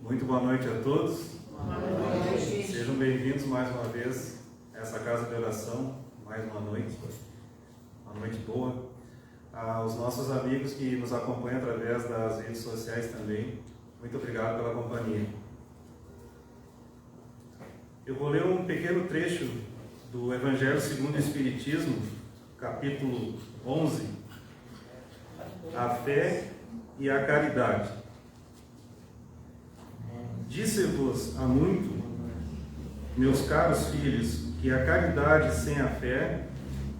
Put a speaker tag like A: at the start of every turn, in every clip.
A: Muito boa noite a todos.
B: Boa noite.
A: Sejam bem-vindos mais uma vez a essa casa de oração, mais uma noite boa. Aos nossos amigos que nos acompanham através das redes sociais também, muito obrigado pela companhia. Eu vou ler um pequeno trecho do Evangelho segundo o Espiritismo, capítulo 11, a fé e a caridade. Disse-vos há muito, meus caros filhos, que a caridade sem a fé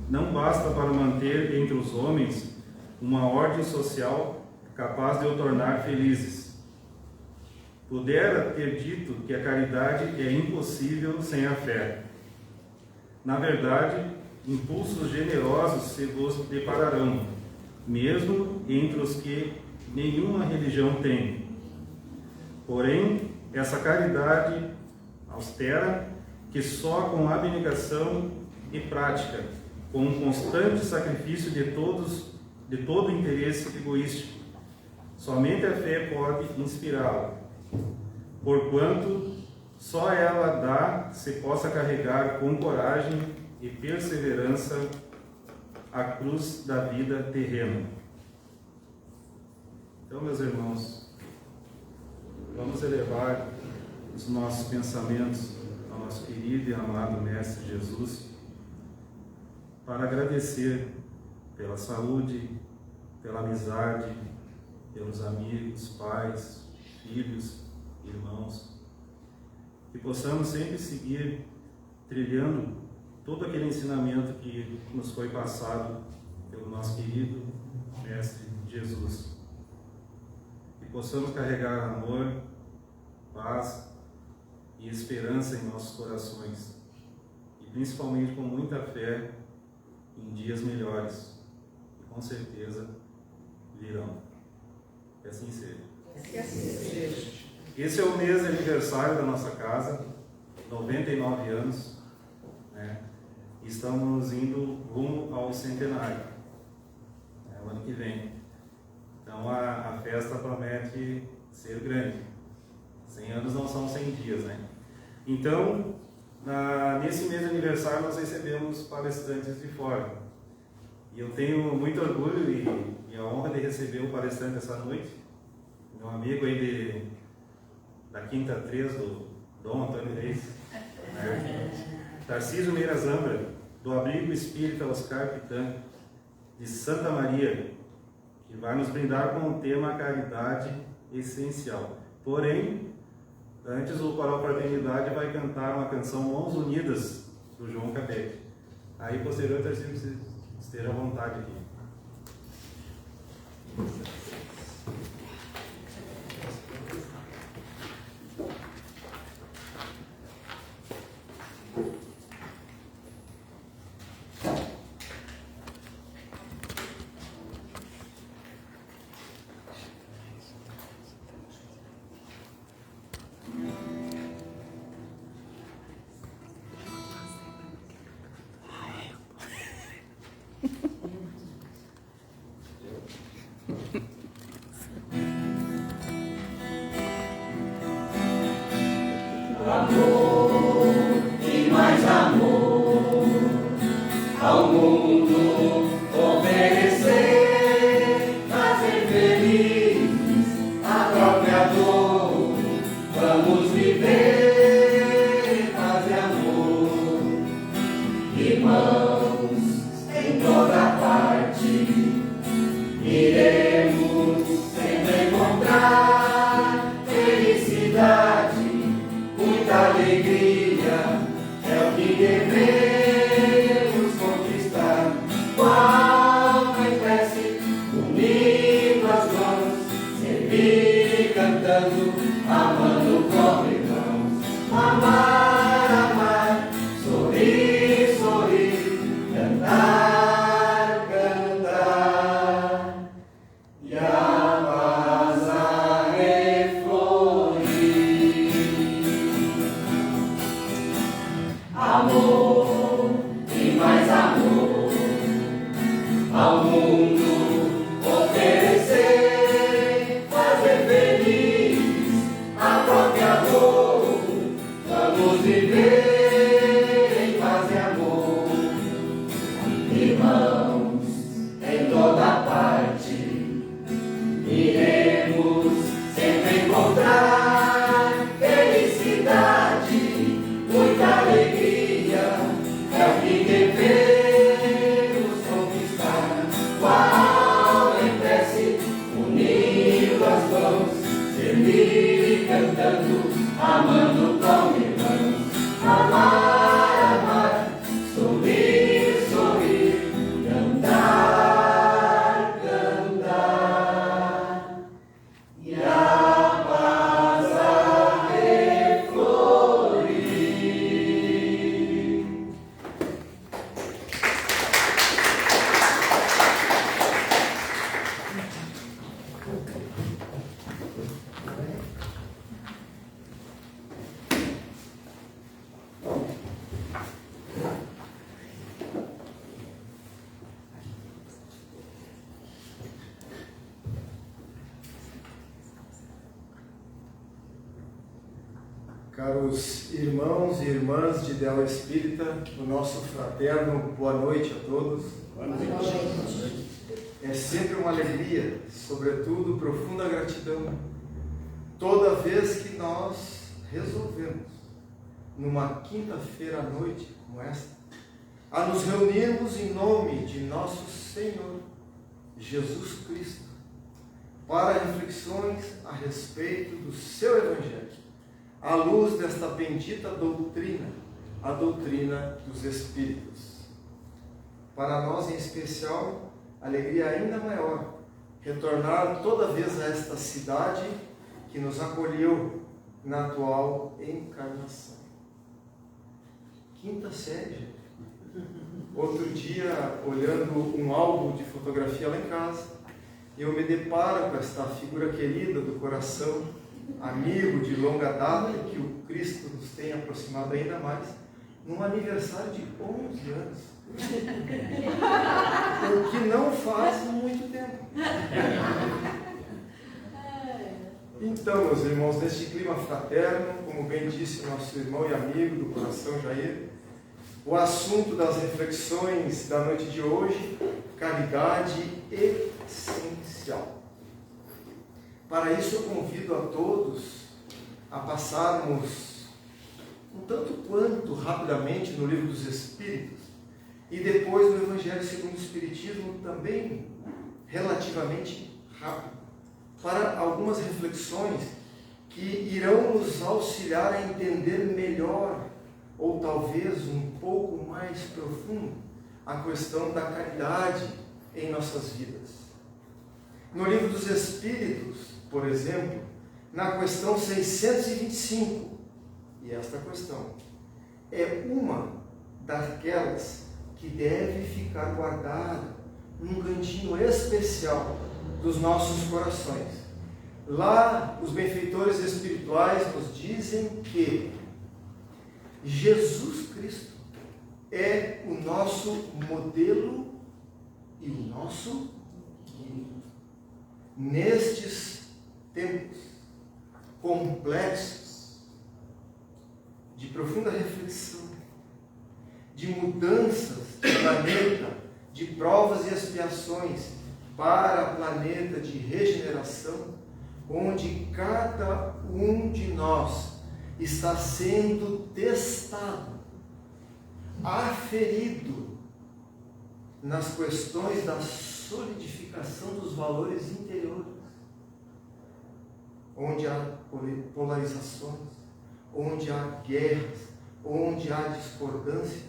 A: não basta para manter entre os homens uma ordem social capaz de o tornar felizes. Pudera ter dito que a caridade é impossível sem a fé. Na verdade, impulsos generosos se vos depararão, mesmo entre os que nenhuma religião tem. Porém, essa caridade austera, que só com abnegação e prática, com um constante sacrifício de todo interesse egoístico, somente a fé pode inspirá-la, porquanto só ela dá se possa carregar com coragem e perseverança a cruz da vida terrena. Então, meus irmãos, vamos elevar os nossos pensamentos ao nosso querido e amado Mestre Jesus para agradecer pela saúde, pela amizade, pelos amigos, pais, filhos, irmãos, que possamos sempre seguir trilhando todo aquele ensinamento que nos foi passado pelo nosso querido Mestre Jesus. Que possamos carregar amor, paz e esperança em nossos corações, e principalmente com muita fé em dias melhores, que com certeza virão. Que assim seja.
B: Que assim seja.
A: Esse é o mês de aniversário da nossa casa, 99 anos, né? Estamos indo rumo ao centenário, o ano que vem. Então a festa promete ser grande. 100 anos não são 100 dias, né? Então, nesse mês de aniversário nós recebemos palestrantes de fora. E eu tenho muito orgulho e a honra de receber o palestrante essa noite, meu amigo aí da Quinta 3, do Dom Antônio Reis, né? Tarcísio Meira Zambra, do Abrigo Espírita Oscar Pitã, de Santa Maria, que vai nos brindar com o tema Caridade Essencial. Porém, antes o Coral Fraternidade vai cantar uma canção Mãos Unidas, do João Cabete. Aí, posterior, Tarcísio, você esteja à vontade aqui.
C: Ao mundo oferecer, fazer feliz a mãos, servir cantando, amando com irmãos. Amar, amar, sorrir, sorrir, cantar, cantar. E a paz a reflorir.
D: Caros irmãos e irmãs de Ideal Espírita, o nosso fraterno boa noite a todos.
B: Boa noite.
D: É sempre uma alegria, sobretudo profunda gratidão, toda vez que nós resolvemos, numa quinta-feira à noite como esta, a nos reunirmos em nome de nosso Senhor Jesus Cristo, para reflexões a respeito do seu Evangelho, à luz desta bendita doutrina, a doutrina dos Espíritos. Para nós, em especial, alegria ainda maior, retornar toda vez a esta cidade que nos acolheu na atual encarnação. Quinta série. Outro dia, olhando um álbum de fotografia lá em casa, eu me deparo com esta figura querida do coração, amigo de longa data, que o Cristo nos tem aproximado ainda mais, num aniversário de 11 anos. O que não faz muito tempo. Então, meus irmãos, neste clima fraterno, como bem disse nosso irmão e amigo do coração Jair, o assunto das reflexões da noite de hoje, caridade essencial. Para isso eu convido a todos a passarmos um tanto quanto rapidamente no Livro dos Espíritos e depois no Evangelho segundo o Espiritismo também relativamente rápido, para algumas reflexões que irão nos auxiliar a entender melhor ou talvez um pouco mais profundo a questão da caridade em nossas vidas. No Livro dos Espíritos, por exemplo, na questão 625, e esta questão é uma daquelas que deve ficar guardada num cantinho especial dos nossos corações. Lá, os benfeitores espirituais nos dizem que Jesus Cristo é o nosso modelo e o nosso guia. Nestes tempos complexos, de profunda reflexão, de mudanças de planeta, de provas e expiações para planeta de regeneração, onde cada um de nós está sendo testado, aferido nas questões da solidificação dos valores interiores, onde há polarizações, onde há guerras, onde há discordâncias.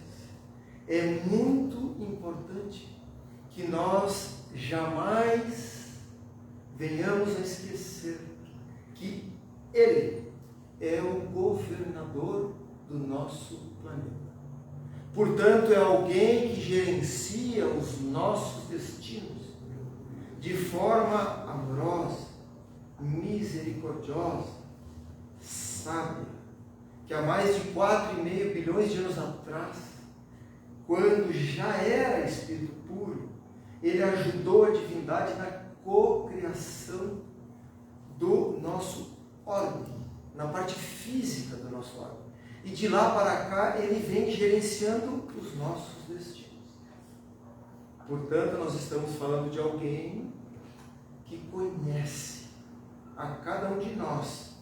D: É muito importante que nós jamais venhamos a esquecer que Ele é o governador do nosso planeta. Portanto, é alguém que gerencia os nossos destinos de forma amorosa, misericordiosa, sábia, que há mais de 4,5 bilhões de anos atrás, quando já era Espírito puro, ele ajudou a divindade na cocriação do nosso órgão, na parte física do nosso órgão. E de lá para cá, ele vem gerenciando os nossos destinos. Portanto, nós estamos falando de alguém que conhece a cada um de nós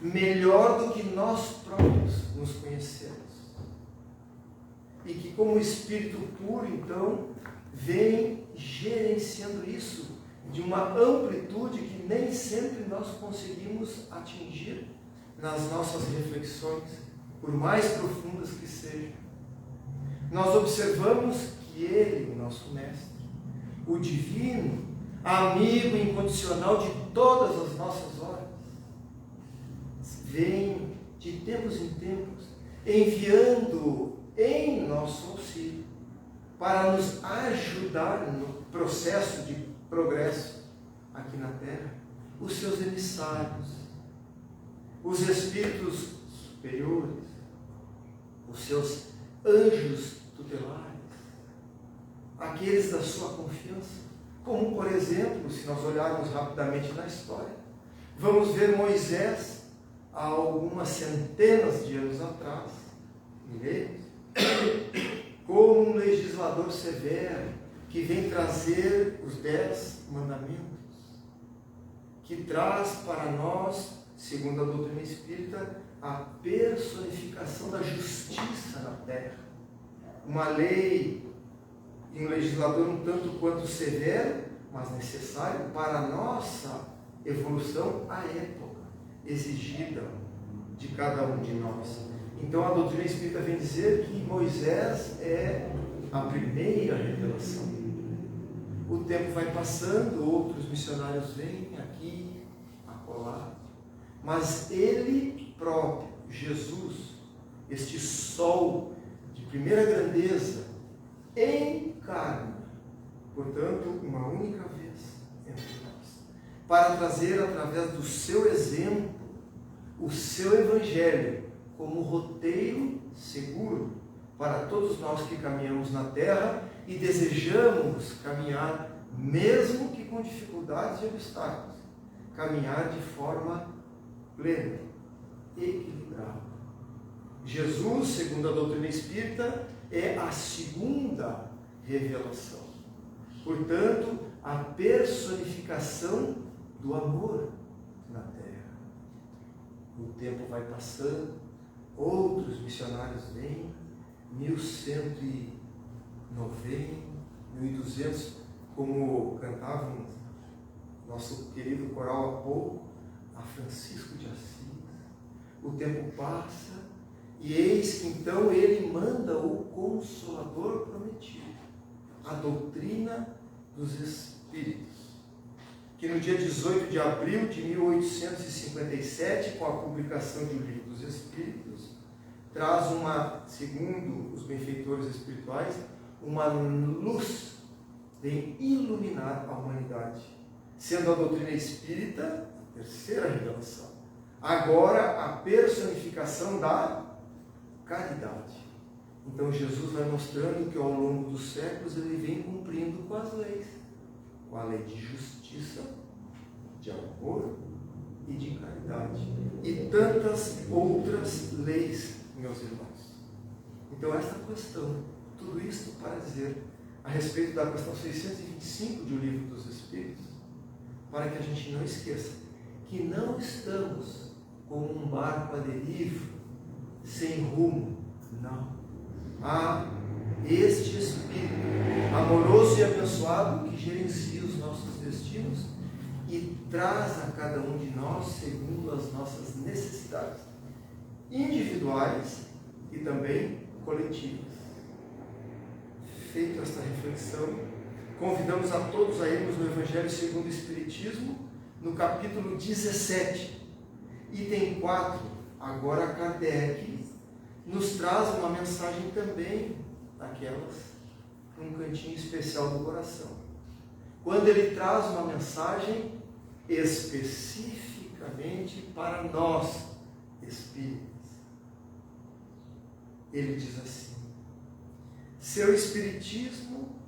D: melhor do que nós próprios nos conhecemos. E que, como Espírito puro, então, vem gerenciando isso de uma amplitude que nem sempre nós conseguimos atingir nas nossas reflexões, por mais profundas que sejam. Nós observamos que Ele, o nosso Mestre, o Divino, amigo incondicional de todas as nossas horas, vem de tempos em tempos enviando em nosso auxílio para nos ajudar no processo de progresso aqui na Terra, os seus emissários, os espíritos superiores, os seus anjos tutelares, aqueles da sua confiança, como por exemplo, se nós olharmos rapidamente na história, vamos ver Moisés há algumas centenas de anos atrás, milênios, como um legislador severo que vem trazer os 10 mandamentos, que traz para nós, segundo a doutrina espírita, a personificação da justiça na terra. Uma lei e um legislador um tanto quanto severo, mas necessário para a nossa evolução à época exigida de cada um de nós. Então a doutrina espírita vem dizer que Moisés é a primeira revelação. O tempo vai passando, outros missionários vêm aqui, acolá, mas ele próprio, Jesus, este sol de primeira grandeza, encarna, portanto, uma única vez entre nós, para trazer através do seu exemplo o seu evangelho como roteiro seguro para todos nós que caminhamos na terra e desejamos caminhar, mesmo que com dificuldades e obstáculos, caminhar de forma plena, equilibrada. Jesus, segundo a doutrina espírita, é a segunda revelação. Portanto, a personificação do amor na terra. O tempo vai passando, outros missionários vêm, 1190, 1200, como cantavam nosso querido coral há pouco, a Francisco de Assis. O tempo passa e eis que então ele manda o Consolador prometido, a doutrina dos Espíritos, que no dia 18 de abril de 1857, com a publicação de O Livro dos Espíritos, traz uma, segundo os benfeitores espirituais, uma luz de iluminar a humanidade, sendo a doutrina espírita a terceira revelação. Agora a personificação da caridade. Então Jesus vai mostrando que ao longo dos séculos ele vem cumprindo com as leis, com a lei de justiça, de amor e de caridade, e tantas outras leis, meus irmãos. Então esta questão, tudo isso para dizer a respeito da questão 625 de O Livro dos Espíritos, para que a gente não esqueça que não estamos como um barco à deriva, sem rumo, não. Há este Espírito amoroso e abençoado que gerencia os nossos destinos e traz a cada um de nós segundo as nossas necessidades individuais e também coletivas. Feita esta reflexão, convidamos a todos a irmos no Evangelho segundo o Espiritismo, no capítulo 17, item 4. Agora Kardec nos traz uma mensagem também daquelas, um cantinho especial do coração. Quando ele traz uma mensagem especificamente para nós, espíritas, ele diz assim: se o espiritismo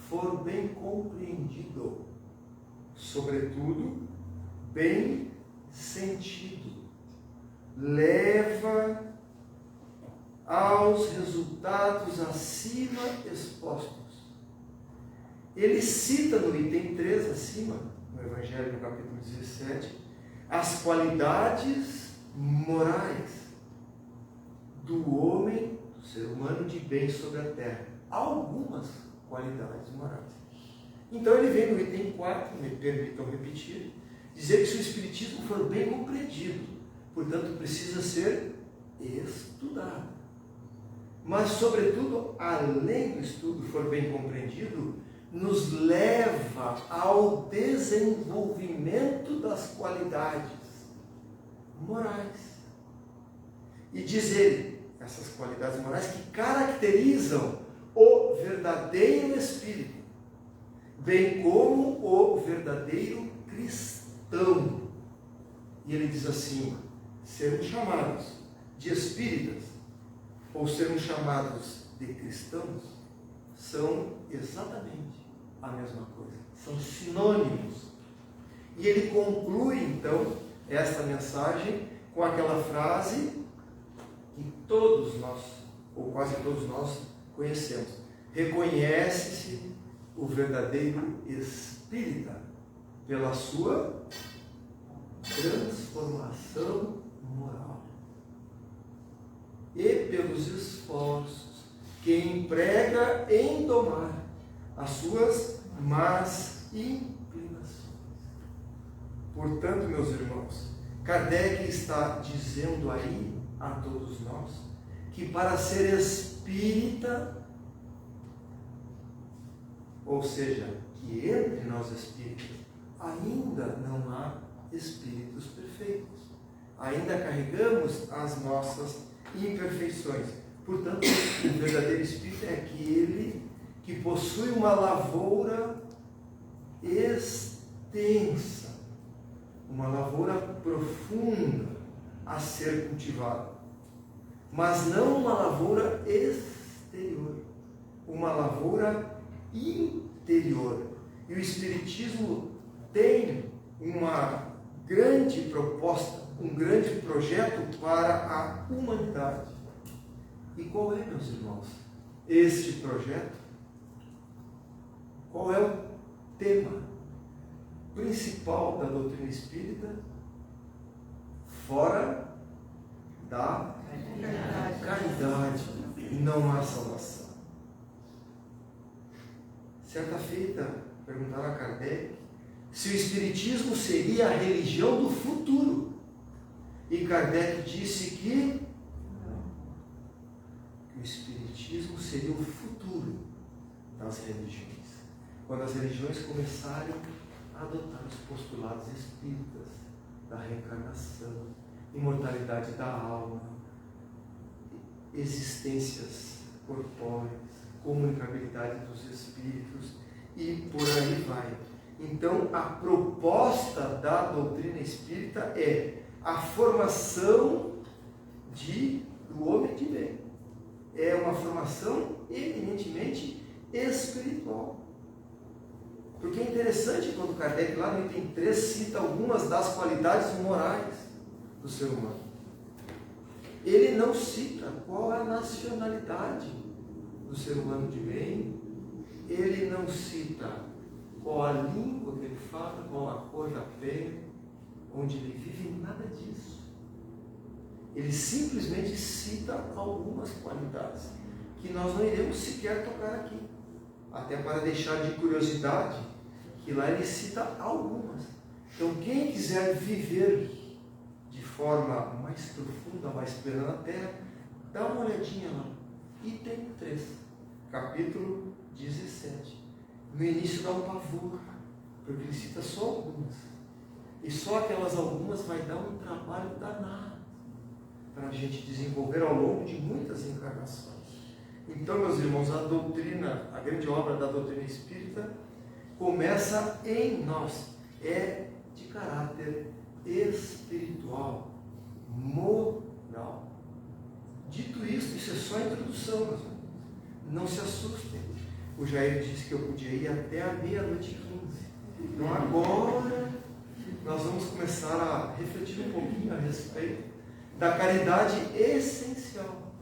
D: for bem compreendido, sobretudo bem sentido, leva aos resultados acima expostos. Ele cita no item 3 acima, no Evangelho, no capítulo 17, as qualidades morais do homem, do ser humano de bem sobre a terra. Algumas qualidades morais. Então ele vem no item 4, me permitam repetir, dizer que se o Espiritismo for bem compreendido, portanto precisa ser estudado. Mas, sobretudo, além do estudo for bem compreendido, nos leva ao desenvolvimento das qualidades morais. E diz ele, essas qualidades morais que caracterizam o verdadeiro espírito, bem como o verdadeiro cristão. E ele diz assim: sermos chamados de espíritas ou sermos chamados de cristãos são exatamente a mesma coisa, são sinônimos. E ele conclui então esta mensagem com aquela frase que todos nós, ou quase todos nós, conhecemos: reconhece-se o verdadeiro espírita pela sua transformação moral e pelos esforços que emprega em domar as suas más inclinações. Portanto, meus irmãos, Kardec está dizendo aí a todos nós que para ser espírita, ou seja, que entre nós espíritas ainda não há espíritos perfeitos, ainda carregamos as nossas imperfeições. Portanto, o verdadeiro espírito é aquele que possui uma lavoura extensa, uma lavoura profunda a ser cultivada, mas não uma lavoura exterior, uma lavoura interior. E o Espiritismo tem uma grande proposta, um grande projeto para a humanidade. E qual é, meus irmãos, este projeto? Qual é o tema principal da doutrina espírita? Fora da caridade não há salvação. Certa feita, perguntaram a Kardec se o Espiritismo seria a religião do futuro. E Kardec disse que o Espiritismo seria o futuro das religiões. Quando as religiões começarem a adotar os postulados espíritas da reencarnação, imortalidade da alma, existências corpóreas, comunicabilidade dos espíritos e por aí vai. Então, a proposta da doutrina espírita é a formação do homem de bem. É uma formação eminentemente espiritual. Porque é interessante quando Kardec, lá no item 3, cita algumas das qualidades morais do ser humano. Ele não cita qual é a nacionalidade do ser humano de bem, ele não cita qual a língua que ele fala, qual a cor da pele, onde ele vive, nada disso. Ele simplesmente cita algumas qualidades que nós não iremos sequer tocar aqui, até para deixar de curiosidade que lá ele cita algumas. Então, quem quiser viver de forma mais profunda, mais plena na Terra, dá uma olhadinha lá, item 3, capítulo 17. No início dá um pavor, porque ele cita só algumas, e só aquelas algumas vai dar um trabalho danado para a gente desenvolver ao longo de muitas encarnações. Então, meus irmãos, a doutrina, a grande obra da doutrina espírita começa em nós, é de caráter espiritual, moral. Dito isso é só a introdução, meus irmãos. Não se assustem. O Jair disse que eu podia ir até a meia-noite 15. Então agora nós vamos começar a refletir um pouquinho a respeito da caridade essencial.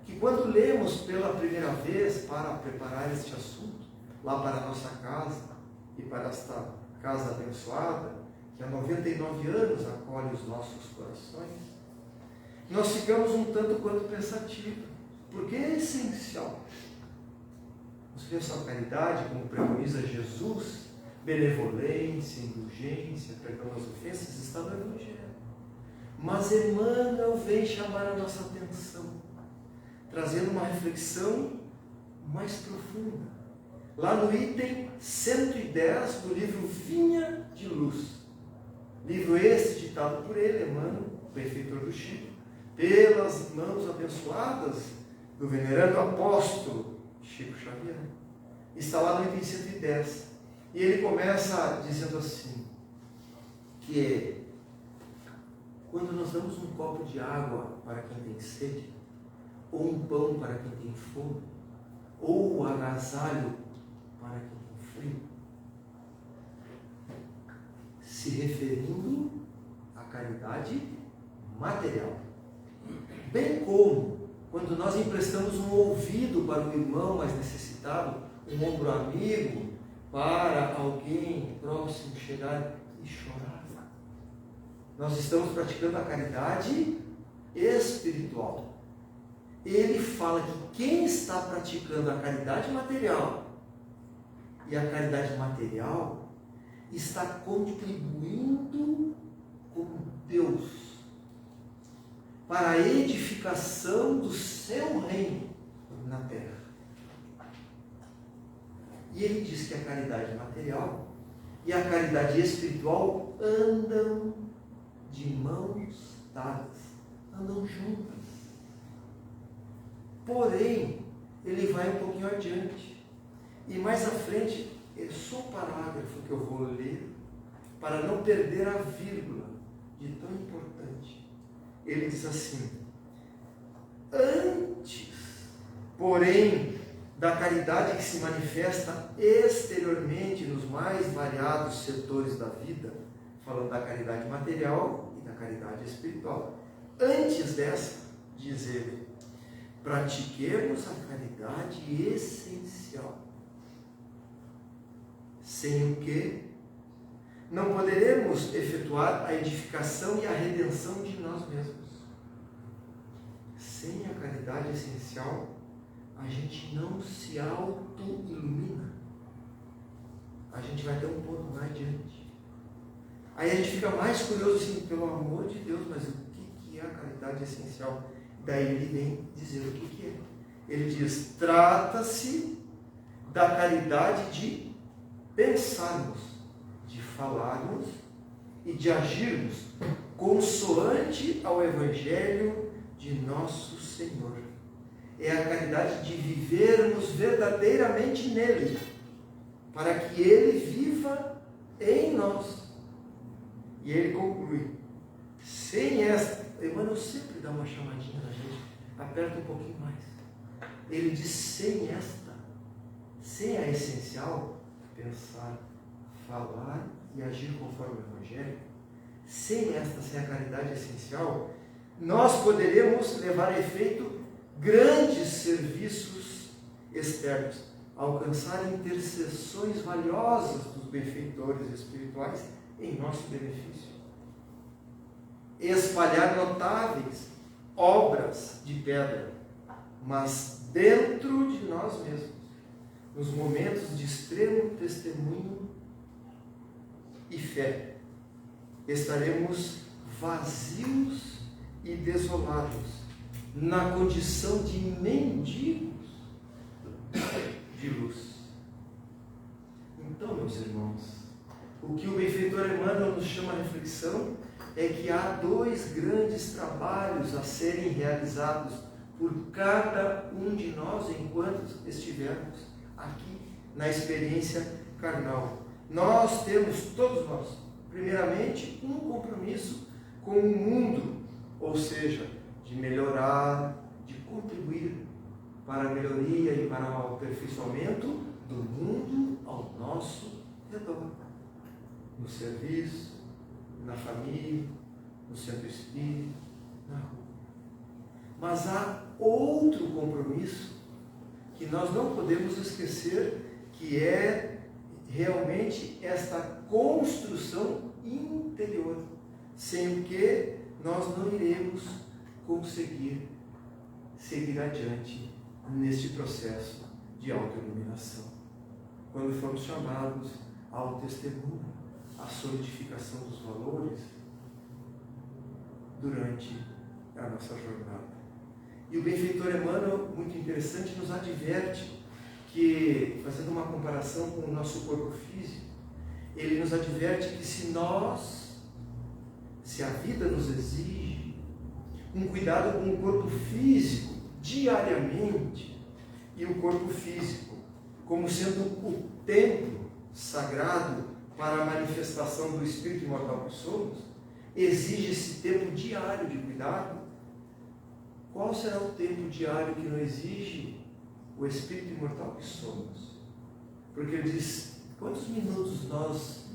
D: Que quando lemos pela primeira vez para preparar este assunto, lá para a nossa casa e para esta casa abençoada, que há 99 anos acolhe os nossos corações, nós ficamos um tanto quanto pensativos, porque é essencial. Vamos ver só a caridade, como preconiza Jesus, benevolência, indulgência, perdão das ofensas, está no Evangelho. Mas Emmanuel vem chamar a nossa atenção, trazendo uma reflexão mais profunda. Lá no item 110 do livro Vinha de Luz. Livro esse ditado por ele, Emmanuel, benfeitor do Chico, pelas mãos abençoadas do venerando apóstolo Chico Xavier. Está lá no item 110. E ele começa dizendo assim, que quando nós damos um copo de água para quem tem sede, ou um pão para quem tem fome, ou um agasalho para quem tem frio, se referindo à caridade material. Bem como quando nós emprestamos um ouvido para um irmão mais necessitado, um ombro amigo, para alguém próximo chegar e chorar. Nós estamos praticando a caridade espiritual. Ele fala que quem está praticando a caridade material e a caridade material está contribuindo com Deus para a edificação do seu reino na terra. E ele diz que a caridade material e a caridade espiritual andam de mãos dadas, andam juntas. Porém, ele vai um pouquinho adiante. E mais à frente, é só o parágrafo que eu vou ler, para não perder a vírgula de tão importante. Ele diz assim: antes, porém, da caridade que se manifesta exteriormente nos mais variados setores da vida, falando da caridade material e da caridade espiritual. Antes dessa, diz ele, pratiquemos a caridade essencial, sem o que não poderemos efetuar a edificação e a redenção de nós mesmos. Sem a caridade essencial, a gente não se auto-ilumina. A gente vai ter um ponto mais adiante. Aí a gente fica mais curioso assim, pelo amor de Deus, mas o que é a caridade essencial? Daí ele vem dizer o que é. Ele diz, trata-se da caridade de pensarmos, de falarmos e de agirmos consoante ao Evangelho de nosso Senhor. É a caridade de vivermos verdadeiramente nele, para que ele viva em nós. E ele conclui, sem esta, Emmanuel sempre dá uma chamadinha na gente, aperta um pouquinho mais. Ele diz, sem esta, sem a essencial, pensar, falar e agir conforme o Evangelho, sem esta, sem a caridade essencial, nós poderemos levar a efeito grandes serviços externos, alcançar intercessões valiosas dos benfeitores espirituais em nosso benefício, espalhar notáveis obras de pedra, mas dentro de nós mesmos, nos momentos de extremo testemunho e fé, estaremos vazios e desolados, na condição de mendigos de luz. Então, meus irmãos, o que o benfeitor Emmanuel nos chama a reflexão é que há dois grandes trabalhos a serem realizados por cada um de nós enquanto estivermos aqui na experiência carnal. Nós temos, todos nós, primeiramente, um compromisso com o mundo, ou seja, de melhorar, de contribuir para a melhoria e para o aperfeiçoamento do mundo ao nosso redor. No serviço, na família, no centro espírita, na rua. Mas há outro compromisso que nós não podemos esquecer, que é realmente esta construção interior, sem o que nós não iremos conseguir seguir adiante neste processo de autoiluminação. Quando fomos chamados ao testemunho, à solidificação dos valores durante a nossa jornada. E o benfeitor Emmanuel, muito interessante, nos adverte que, fazendo uma comparação com o nosso corpo físico, ele nos adverte que se a vida nos exige um cuidado com o corpo físico diariamente, e o corpo físico como sendo o templo sagrado para a manifestação do Espírito imortal que somos, exige esse tempo diário de cuidado. Qual será o tempo diário que não exige o Espírito imortal que somos? Porque ele diz, quantos minutos nós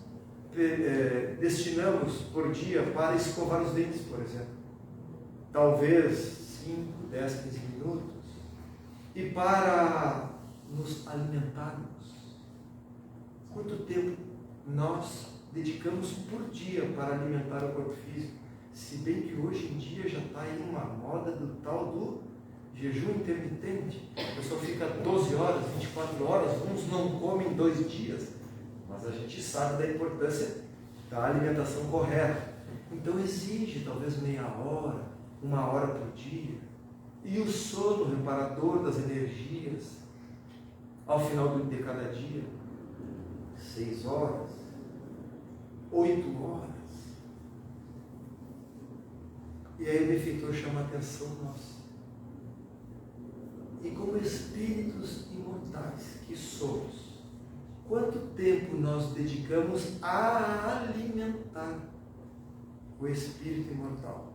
D: destinamos por dia para escovar os dentes, por exemplo? Talvez 5, 10, 15 minutos. E para nos alimentarmos, quanto tempo nós dedicamos por dia para alimentar o corpo físico? Se bem que hoje em dia já está aí uma moda do tal do jejum intermitente. A pessoa fica 12 horas, 24 horas, uns não comem 2 dias, mas a gente sabe da importância da alimentação correta. Então exige talvez meia hora, 1 hora por dia. E o sono reparador das energias, ao final de cada dia, 6 horas, 8 horas. E aí o benfeitor chama a atenção nossa. E como espíritos imortais que somos, quanto tempo nós dedicamos a alimentar o espírito imortal?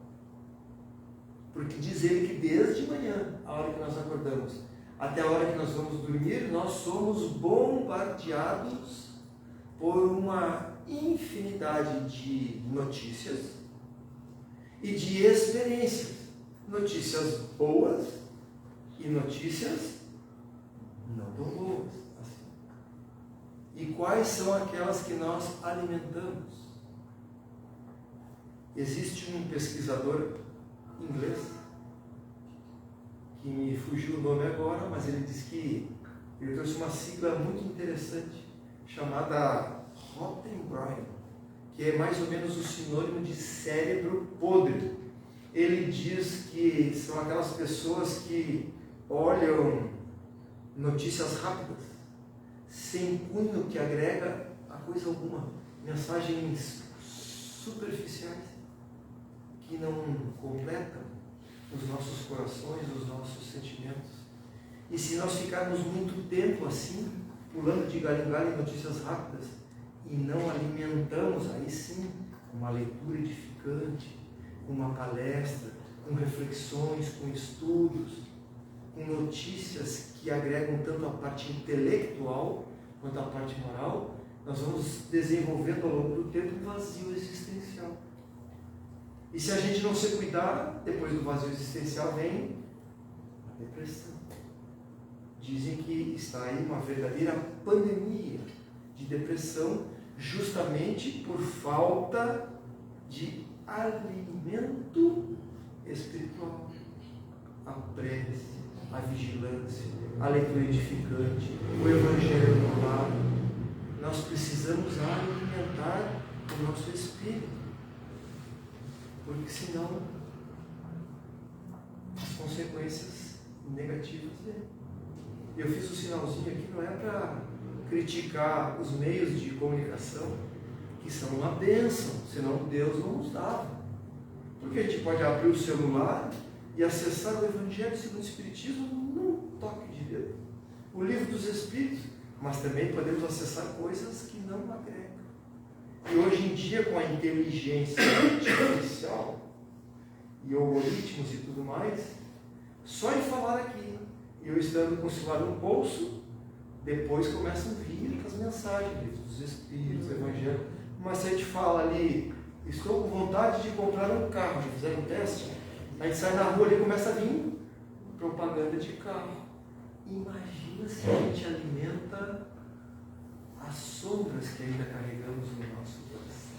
D: Porque diz ele que desde manhã, a hora que nós acordamos, até a hora que nós vamos dormir, nós somos bombardeados por uma infinidade de notícias e de experiências. Notícias boas e notícias não tão boas assim. E quais são aquelas que nós alimentamos? Existe um pesquisador inglês, que me fugiu o nome agora, mas ele diz que ele trouxe uma sigla muito interessante, chamada Rottenbrain, que é mais ou menos o sinônimo de cérebro podre. Ele diz que são aquelas pessoas que olham notícias rápidas, sem cunho que agrega a coisa alguma, mensagens superficiais, que não completam os nossos corações, os nossos sentimentos. E se nós ficarmos muito tempo assim, pulando de galho em galho em notícias rápidas, e não alimentamos, aí sim, uma leitura edificante, com uma palestra, com reflexões, com estudos, com notícias que agregam tanto a parte intelectual quanto a parte moral, nós vamos desenvolvendo ao longo do tempo um vazio existencial. E se a gente não se cuidar, depois do vazio existencial vem a depressão. Dizem que está aí uma verdadeira pandemia de depressão, justamente por falta de alimento espiritual. A prece, a vigilância, a leitura edificante, o evangelho no lar. Nós precisamos alimentar o nosso espírito, porque senão as consequências negativas vêm. Eu fiz o sinalzinho aqui, não é para criticar os meios de comunicação, que são uma bênção, senão Deus não nos dava. Porque a gente pode abrir o celular e acessar o Evangelho segundo o Espiritismo num toque de dedo. O Livro dos Espíritos, mas também podemos acessar coisas que não agregam. E hoje em dia, com a inteligência artificial e algoritmos e tudo mais, só em falar aqui, eu estando com o celular no bolso, depois começam a vir as mensagens, Livro dos Espíritos, Evangelho. Mas se a gente fala ali, estou com vontade de comprar um carro, já fizeram um teste? A gente sai na rua ali e começa a vir propaganda de carro. Imagina se a gente alimenta as sombras que ainda carregamos no nosso coração.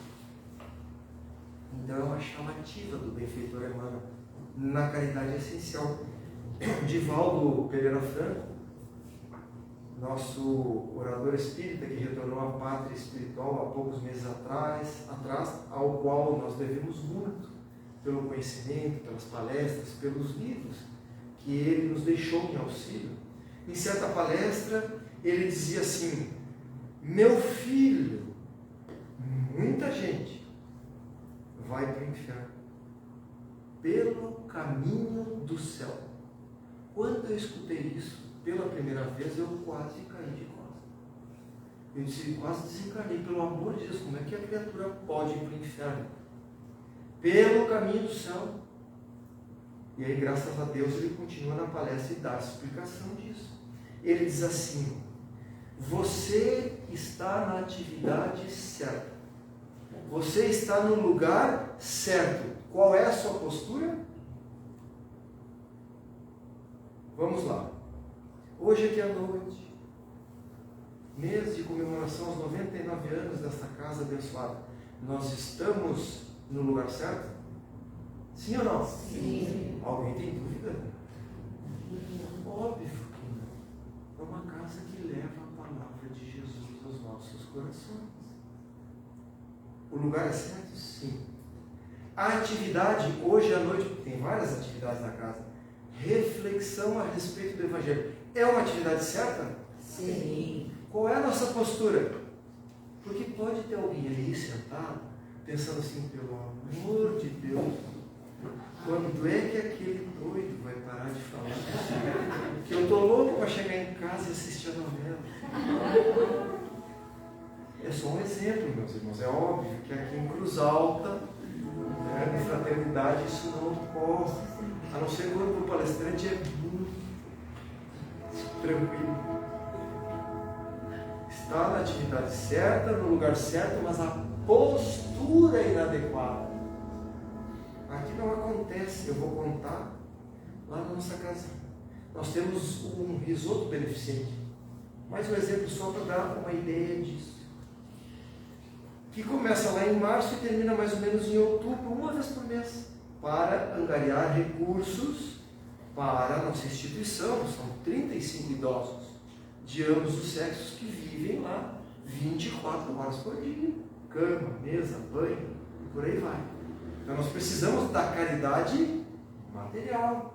D: Então é uma chamativa do benfeitor Emmanuel na caridade essencial. Divaldo Pereira Franco, nosso orador espírita que retornou à pátria espiritual há poucos meses atrás, ao qual nós devemos muito pelo conhecimento, pelas palestras, pelos livros que ele nos deixou em auxílio. Em certa palestra, ele dizia assim: meu filho, muita gente vai para o inferno pelo caminho do céu. Quando eu escutei isso pela primeira vez, eu quase caí de costas. Eu disse, quase desencarnei. Pelo amor de Deus, como é que a criatura pode ir para o inferno? Pelo caminho do céu. E aí, graças a Deus, ele continua na palestra e dá a explicação disso. Ele diz assim: você está na atividade certa. Você está no lugar certo. Qual é a sua postura? Vamos lá. Hoje aqui à noite, mês de comemoração aos 99 anos desta casa abençoada, nós estamos no lugar certo? Sim ou não?
B: Sim.
D: Alguém tem dúvida? Óbvio que não. É uma casa que leva a palavra de Jesus aos nossos corações. O lugar é certo? Sim. A atividade, hoje à noite, tem várias atividades na casa. Reflexão a respeito do Evangelho. É uma atividade certa?
B: Sim.
D: Qual é a nossa postura? Porque pode ter alguém ali sentado, pensando assim, pelo amor de Deus, quando é que aquele doido vai parar de falar? Que eu estou louco para chegar em casa e assistir a novela. É só um exemplo, meus irmãos. É óbvio que aqui em Cruz Alta, em fraternidade, isso não ocorre. A não ser quando o palestrante é muito tranquilo. Está na atividade certa, no lugar certo, mas a postura é inadequada. Aqui não acontece. Eu vou contar lá na nossa casa. Nós temos um risoto beneficente. Mais um exemplo só para dar uma ideia disso. Que começa lá em março e termina mais ou menos em outubro, uma vez por mês, para angariar recursos para a nossa instituição. São 35 idosos de ambos os sexos que vivem lá 24 horas por dia. Cama, mesa, banho, e por aí vai. Então nós precisamos da caridade material,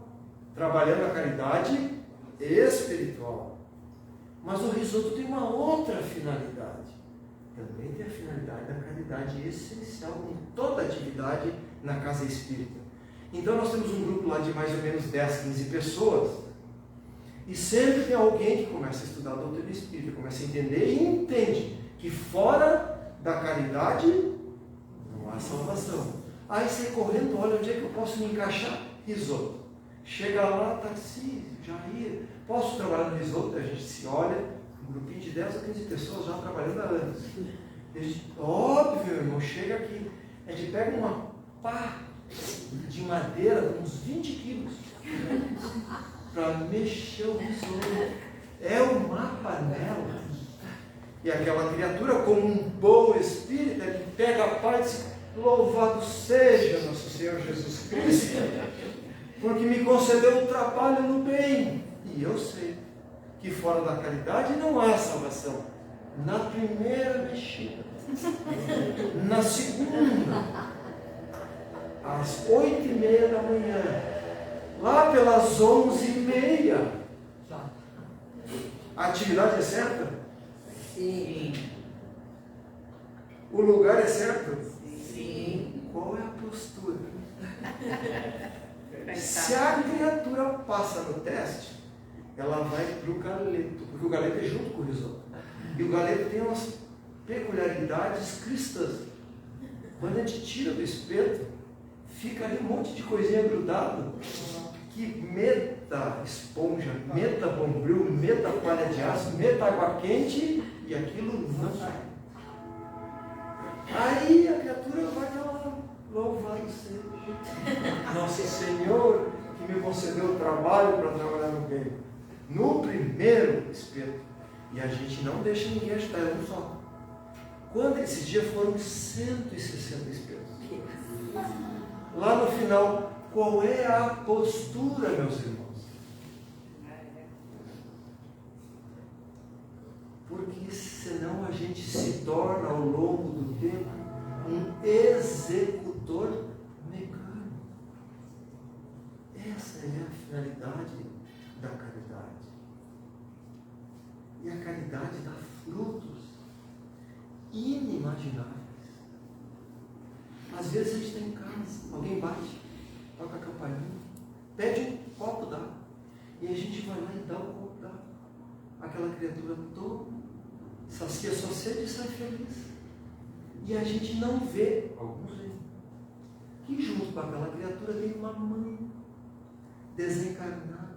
D: trabalhando a caridade espiritual. Mas o risoto tem uma outra finalidade. Também tem a finalidade da caridade essencial em toda atividade na casa espírita. Então nós temos um grupo lá de mais ou menos 10, 15 pessoas, e sempre tem alguém que começa a estudar a doutrina espírita, começa a entender e entende que fora da caridade não há salvação. Aí sai correndo, olha onde é que eu posso me encaixar? Risoto. Chega lá, Tarcísio, Jair, posso trabalhar no risoto? A gente se olha, um grupinho de 10 a 15 pessoas já trabalhando há anos. Óbvio, meu irmão, chega aqui, a gente pega uma pá de madeira de uns 20 quilos para mexer o risoto. É uma panela. E aquela criatura, como um bom espírito, ele pega a pá e diz: louvado seja nosso Senhor Jesus Cristo, porque me concedeu o trabalho no bem. E eu sei que fora da caridade não há salvação. Na primeira mexida, na segunda, às 8h30 da manhã, lá pelas 11h30, a atividade é certa?
B: Sim.
D: O lugar é certo?
B: Sim.
D: Qual é a postura? Se a criatura passa no teste, ela vai para o galeto, porque o galeto é junto com o risoto. E o galeto tem umas peculiaridades cristãs. Quando a gente tira do espeto, fica ali um monte de coisinha grudada, que meta esponja, meta bombril, meta palha de aço, meta água quente, e aquilo não sai. Aí a criatura vai lá, louvado seja Nosso Senhor, que me concedeu o trabalho para trabalhar no bem. No primeiro espeto. E a gente não deixa ninguém agitar, é um só. Quando esses dias foram 160 espetos. Lá no final, qual é a postura, meus irmãos? caridade dá frutos inimagináveis. Às vezes a gente está em casa, alguém bate, toca a campainha, pede um copo d'água, e a gente vai lá e dá um copo d'água. Aquela criatura toda sacia sua sede e sai feliz. E a gente não vê, alguns veem, que junto com aquela criatura tem uma mãe desencarnada,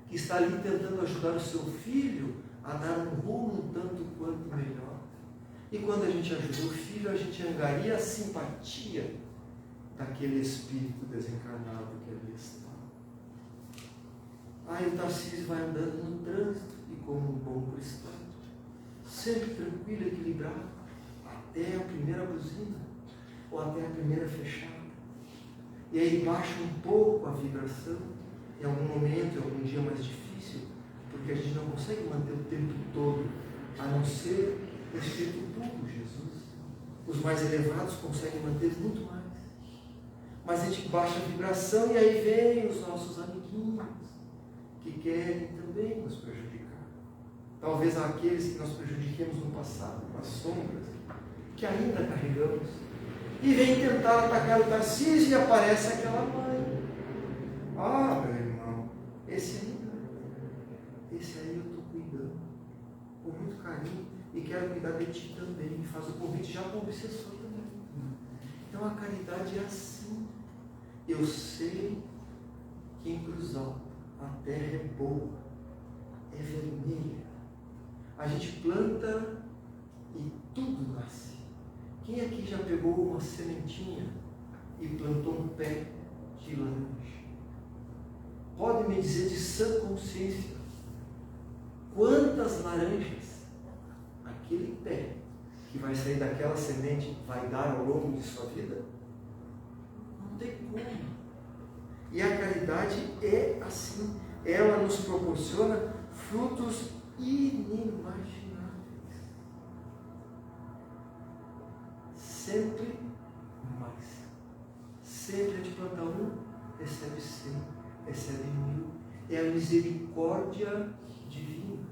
D: que está ali tentando ajudar o seu filho a dar um rumo um tanto quanto melhor. E quando a gente ajuda o filho, a gente angaria a simpatia daquele espírito desencarnado que ali está. Aí o Tarcísio vai andando no trânsito e, como um bom cristão, sempre tranquilo, equilibrado, até a primeira buzina ou até a primeira fechada. E aí baixa um pouco a vibração, em algum momento, em algum dia mais difícil, porque a gente não consegue manter o tempo todo, a não ser o Espírito puro, Jesus. Os mais elevados conseguem manter muito mais. Mas a gente baixa a vibração e aí vem os nossos amiguinhos, que querem também nos prejudicar. Talvez aqueles que nós prejudiquemos no passado, com as sombras, que ainda carregamos. E vem tentar atacar o Tarcísio e aparece aquela mãe. Ah, meu irmão, esse aí eu estou cuidando, com muito carinho, e quero cuidar de ti também. E faz o convite já para o obsessor também. Então a caridade é assim. Eu sei que em Cruz Alta a terra é boa, é vermelha. A gente planta e tudo nasce. Quem aqui já pegou uma sementinha e plantou um pé de laranja? Pode me dizer de sã consciência quantas laranjas aquele pé que vai sair daquela semente vai dar ao longo de sua vida? Não tem como. E a caridade é assim. Ela nos proporciona frutos inimagináveis. Sempre mais. Sempre a gente planta um, recebe 100, recebe 1000. É a misericórdia divina.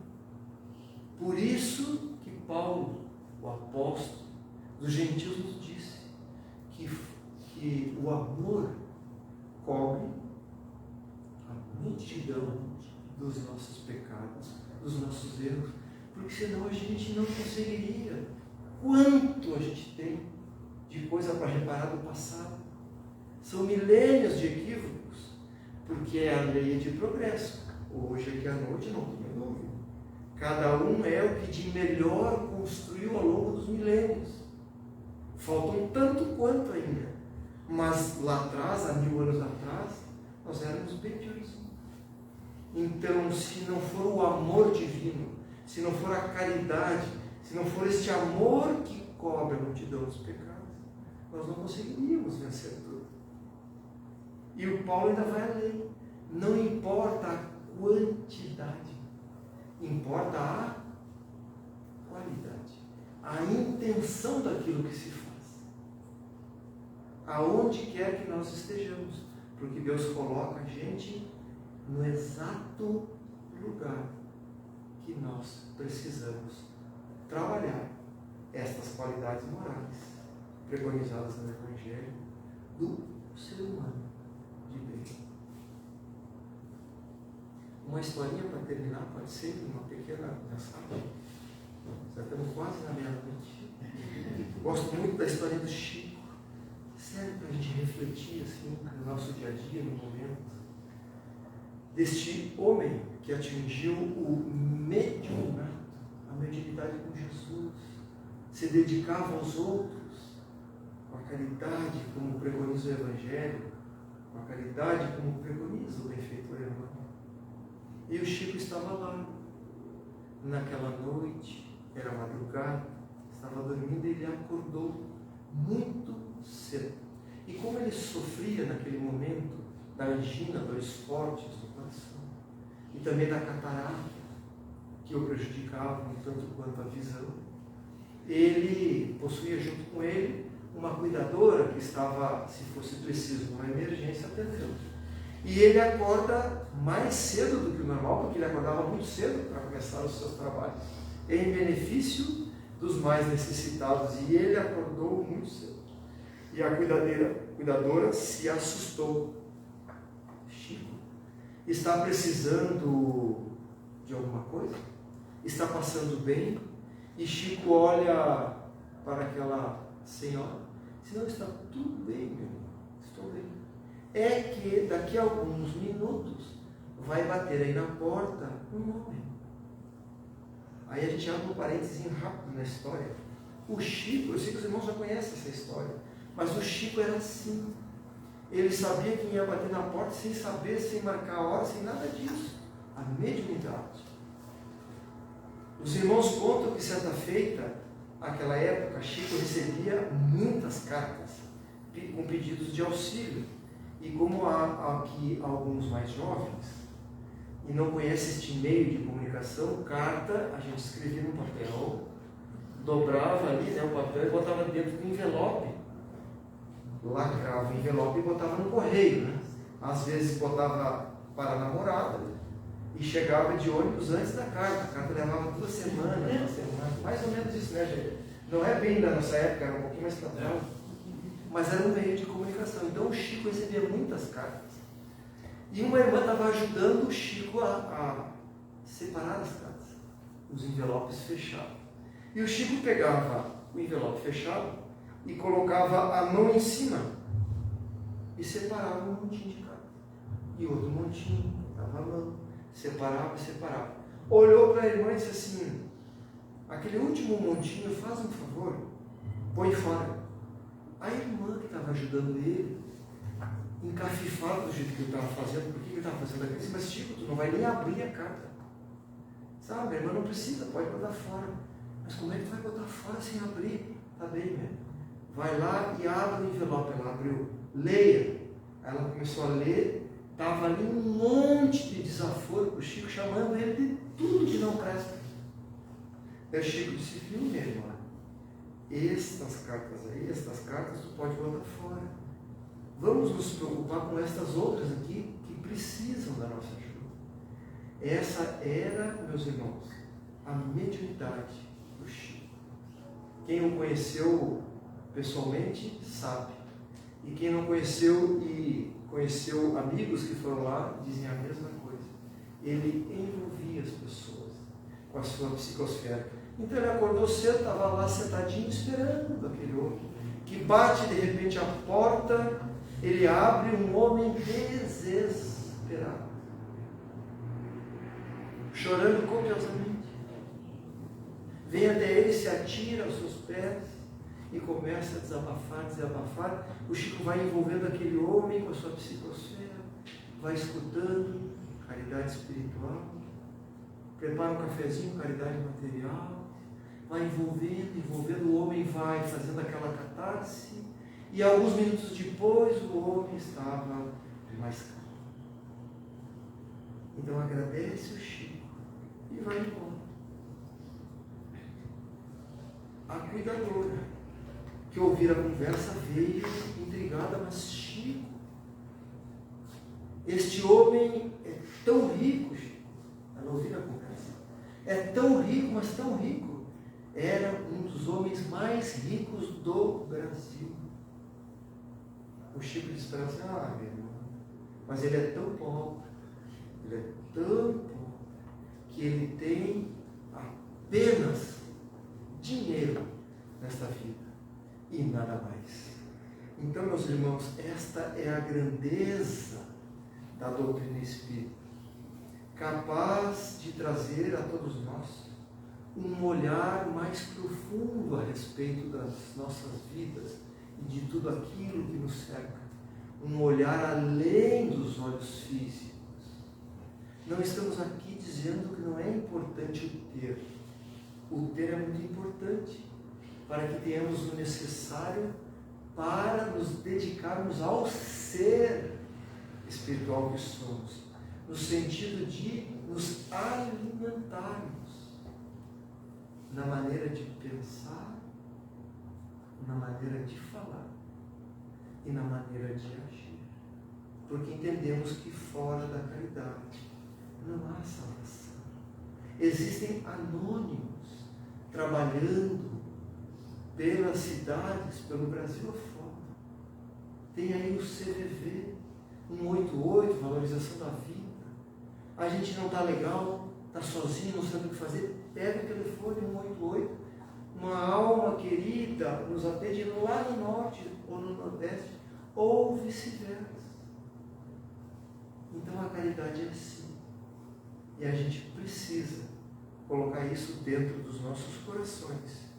D: Por isso que Paulo, o apóstolo dos gentios, nos disse que o amor cobre a multidão dos nossos pecados, dos nossos erros, porque senão a gente não conseguiria. Quanto a gente tem de coisa para reparar do passado? São milênios de equívocos, porque é a lei de progresso. Hoje aqui à noite não tenho dúvida. Cada um é o que de melhor construiu ao longo dos milênios. Faltam tanto quanto ainda. Mas lá atrás, há 1000 anos atrás, nós éramos bem piores. Então, se não for o amor divino, se não for a caridade, se não for este amor que cobre a multidão dos pecados, nós não conseguiríamos vencer tudo. E o Paulo ainda vai além. Não importa a quantidade, importa a qualidade, a intenção daquilo que se faz. Aonde quer que nós estejamos, porque Deus coloca a gente no exato lugar que nós precisamos trabalhar estas qualidades morais preconizadas no Evangelho do ser humano de bem. Uma historinha para terminar, pode ser uma pequena mensagem. Já estamos quase na meia-noite. Gosto muito da história do Chico. Sério, para a gente refletir assim no nosso dia a dia, no momento. Deste homem que atingiu o mediunato, a mediunidade com Jesus, se dedicava aos outros, com a caridade, como preconiza o Evangelho, com a caridade, como preconiza o benfeitor Emmanuel. E o Chico estava lá, naquela noite, era madrugada, estava dormindo e ele acordou muito cedo. E como ele sofria naquele momento da angina, dores fortes no coração, e também da catarata, que o prejudicavam tanto quanto a visão, ele possuía junto com ele uma cuidadora que estava, se fosse preciso, numa emergência, atendendo. E ele acorda mais cedo do que o normal, porque ele acordava muito cedo para começar os seus trabalhos. em benefício dos mais necessitados. E ele acordou muito cedo. E a cuidadora se assustou. Chico, está precisando de alguma coisa? Está passando bem? E Chico olha para aquela senhora. Se não, está tudo bem, meu irmão. Estou bem. É que daqui a alguns minutos vai bater aí na porta um homem. Aí a gente abre um parênteses rápido na história. O Chico, eu sei que os irmãos já conhecem essa história, mas o Chico era assim. Ele sabia quem ia bater na porta sem saber, sem marcar a hora, sem nada disso. A mediunidade. Os irmãos contam que certa feita, naquela época, Chico recebia muitas cartas com pedidos de auxílio. E como há aqui alguns mais jovens e não conhecem este meio de comunicação, carta a gente escrevia no papel, dobrava ali, né, o papel e botava dentro do envelope, lacrava o envelope e botava no correio, né? Às vezes botava para a namorada e chegava de ônibus antes da carta. A carta levava 2 semanas, mais ou menos isso, né, gente? Não é bem da nossa época, era um pouquinho mais para trás, mas era um meio de comunicação. Então o Chico recebia muitas cartas. E uma irmã estava ajudando o Chico a separar as cartas, os envelopes fechados. E o Chico pegava o envelope fechado e colocava a mão em cima e separava um montinho de cartas. E outro montinho, dava a mão, separava e separava. Olhou para a irmã e disse assim: aquele último montinho, faz um favor, põe fora. A irmã que estava ajudando ele, encafifada do jeito que ele estava fazendo, por que ele estava fazendo aquilo? Mas Chico, tu não vai nem abrir a carta. Sabe, a irmã não precisa, pode botar fora. Mas como é que tu vai botar fora sem abrir? Tá bem, né? Vai lá e abre o envelope. Ela abriu, leia. Ela começou a ler, estava ali um monte de desaforo para o Chico, chamando ele de tudo que não presta. Aí o Chico disse: viu, minha irmã, estas cartas aí, estas cartas tu pode botar fora. Vamos nos preocupar com estas outras aqui que precisam da nossa ajuda. Essa era, meus irmãos, a mediunidade do Chico. Quem o conheceu pessoalmente sabe. E quem não conheceu e conheceu amigos que foram lá, dizem a mesma coisa. Ele envolvia as pessoas com a sua psicosfera. Então ele acordou cedo, estava lá sentadinho esperando aquele homem, que bate de repente a porta, ele abre, um homem desesperado, chorando copiosamente. Vem até ele, se atira aos seus pés e começa a desabafar. O Chico vai envolvendo aquele homem com a sua psicosfera, vai escutando, caridade espiritual, prepara um cafezinho, caridade material, vai envolvendo, o homem vai fazendo aquela catarse, e alguns minutos depois o homem estava mais calmo. Então agradece o Chico e vai embora. A cuidadora, que ouvir a conversa, veio intrigada, mas Chico, este homem é tão rico, Chico. Ela ouviu a conversa, é tão rico, mas tão rico, era um dos homens mais ricos do Brasil. O Chico disse para ela assim: ah, meu irmão, mas ele é tão pobre, que ele tem apenas dinheiro nesta vida e nada mais. Então, meus irmãos, esta é a grandeza da doutrina espírita, capaz de trazer a todos nós um olhar mais profundo a respeito das nossas vidas e de tudo aquilo que nos cerca, um olhar além dos olhos físicos. Não estamos aqui dizendo que não é importante o ter é muito importante, para que tenhamos o necessário para nos dedicarmos ao ser espiritual que somos, no sentido de nos alimentarmos na maneira de pensar, na maneira de falar e na maneira de agir, porque entendemos que fora da caridade não há salvação. Existem anônimos trabalhando pelas cidades, pelo Brasil afora. Tem aí o CVV, 188, valorização da vida. A gente não está legal, está sozinho, não sabe o que fazer, pega o telefone 188. Uma alma querida nos atende lá no norte ou no nordeste, ou vice-versa. Então a caridade é assim. E a gente precisa colocar isso dentro dos nossos corações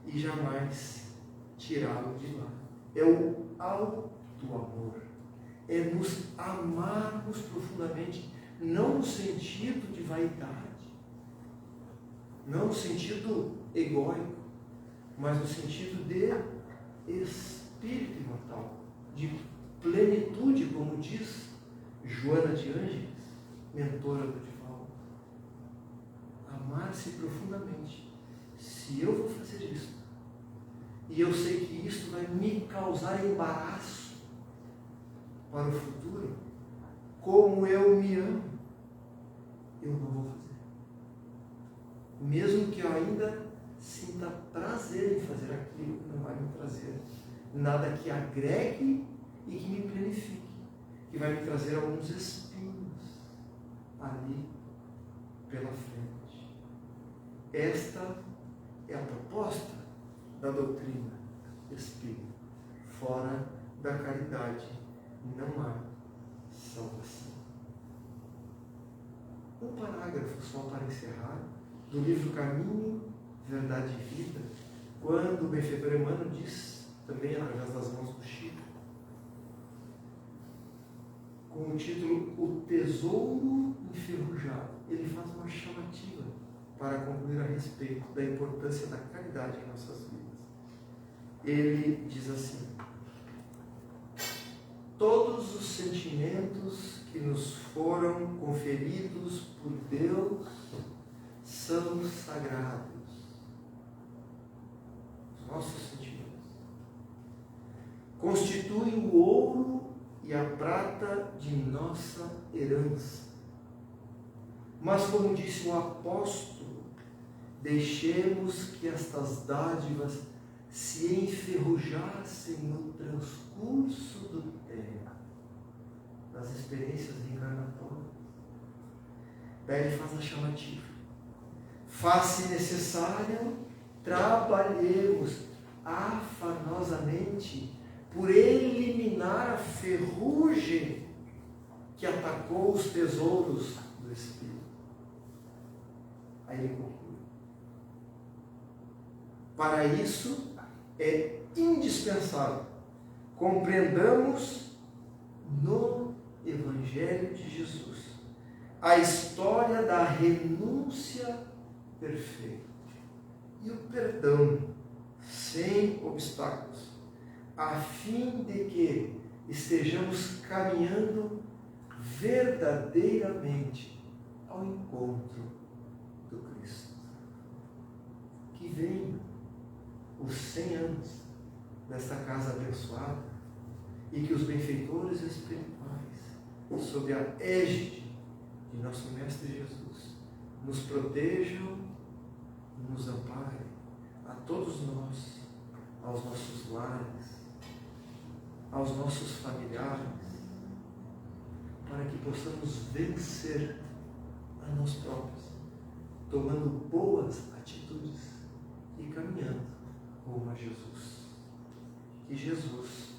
D: e jamais tirá-lo de lá. É o auto-amor. É nos amarmos profundamente, não no sentido de vaidade, não no sentido egóico, mas no sentido de espírito imortal, de plenitude, como diz Joana de Ângeles, mentora do Divaldo. Amar-se profundamente. Se eu vou fazer isso, e eu sei que isso vai me causar embaraço para o futuro, como eu me amo, eu não vou fazer. Mesmo que eu ainda sinta prazer em fazer aquilo que não vai me trazer nada que agregue e que me planifique, que vai me trazer alguns espinhos ali pela frente. Esta é a proposta da doutrina espírita. Fora da caridade não há salvação. Um parágrafo só para encerrar, do livro Caminho, Verdade e Vida, quando o benfeitor Emmanuel diz, também através das mãos do Chico, com o título O Tesouro Enferrujado, ele faz uma chamativa para concluir a respeito da importância da caridade em nossas vidas. Ele diz assim: todos os sentimentos que nos foram conferidos por Deus são sagrados. Os nossos sentimentos constituem o ouro e a prata de nossa herança. Mas, como disse o apóstolo, deixemos que estas dádivas se enferrujassem no transcurso do tempo, nas experiências reencarnatórias. Daí ele faz a chamativa: faz-se necessário trabalhemos afanosamente por eliminar a ferrugem que atacou os tesouros do Espírito. Aí ele conclui: para isso é indispensável compreendamos no Evangelho de Jesus a história da renúncia perfeita e o perdão sem obstáculos, a fim de que estejamos caminhando verdadeiramente ao encontro do Cristo. Que venham os 100 anos desta casa abençoada e que os benfeitores espirituais, sob a égide de nosso Mestre Jesus, nos protejam e nos amparem, a todos nós, aos nossos lares, aos nossos familiares, para que possamos vencer a nós próprios, tomando boas atitudes e caminhando rumo a Jesus. Que Jesus